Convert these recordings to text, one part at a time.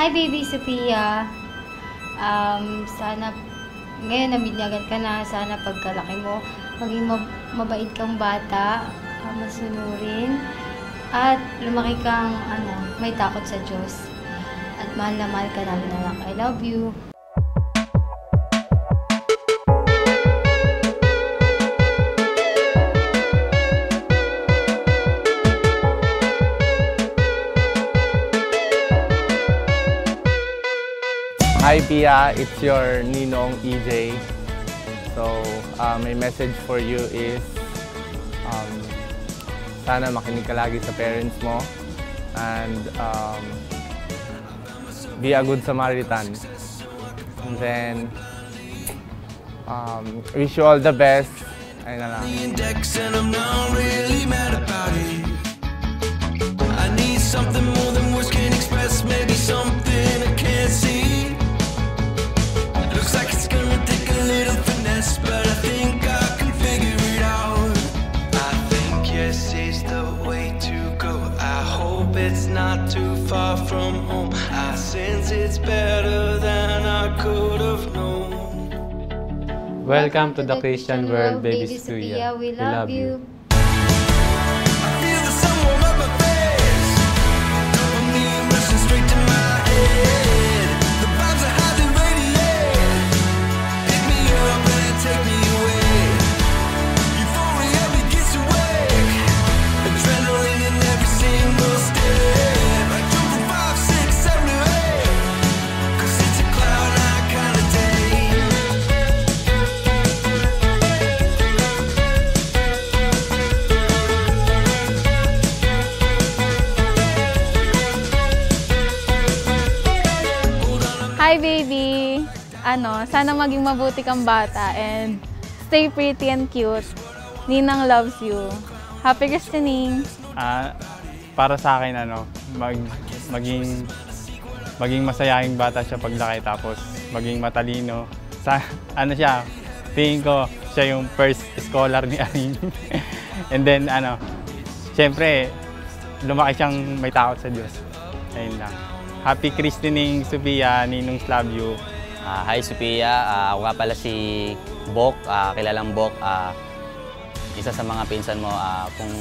Hi, baby Sophia. Sana ngayon nabinyagan ka na. Sana pagkalaki mo, maging mabait kang bata, masunurin, at lumaki kang may takot sa Diyos. At mahal na mahal ka namin, anak. I love you. Hi Pia, it's your Ninong EJ. So, my message for you is sana makinig ka lagi sa parents mo and be a good Samaritan. And then, wish you all the best. Ayun na lang. I need something more than words can express, maybe something I can't see. Looks like it's gonna take a little finesse, but I think I can figure it out. I think yes is the way to go. I hope it's not too far from home. I sense it's better than I could have known. Welcome to the Christian world, baby Sophia. We love you. Hi baby! Sana maging mabuti kang bata and stay pretty and cute. Ninang loves you. Happy christening! Para sa akin, maging masayahing bata siya paglaki, tapos maging matalino. Siya, tingin ko, siya yung first scholar ni Arin. And then, syempre, lumaki siyang may takot sa Diyos. Ayun lang. Happy christening, Sophia. Ninong love you. Hi, Sophia. Ako nga pala si Bok, kilalang Bok. Isa sa mga pinsan mo. Kung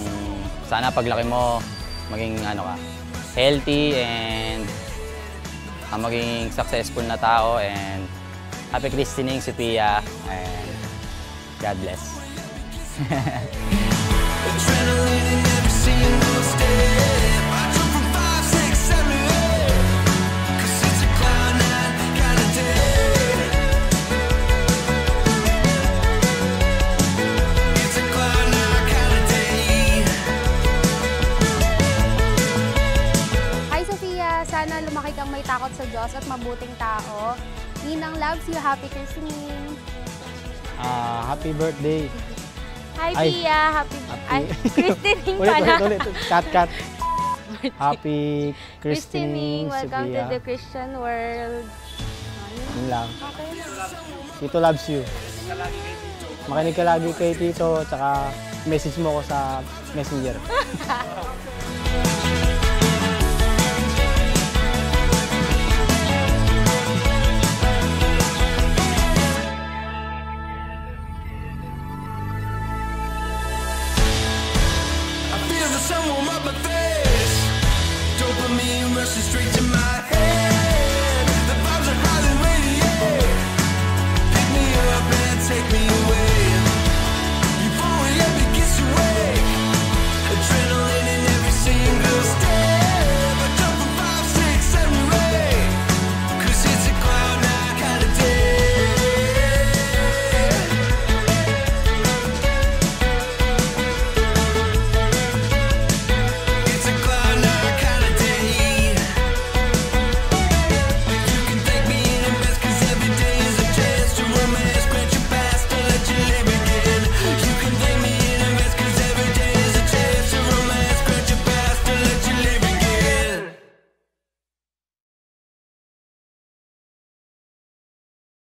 sana paglaki mo, maging healthy and maging successful na tao. And happy christening, Sophia. And God bless. Sana lumaki kang may takot sa Diyos at mabuting tao. Ninang loves you. Happy christening. Happy birthday. Hi, Pia. Happy christening pala. Ulit. Cut. Happy christening, Welcome Sophia. to the Christian world. Yun lang. Okay. Tito loves you. Makinig ka lagi kay Tito, tsaka message mo ko sa Messenger.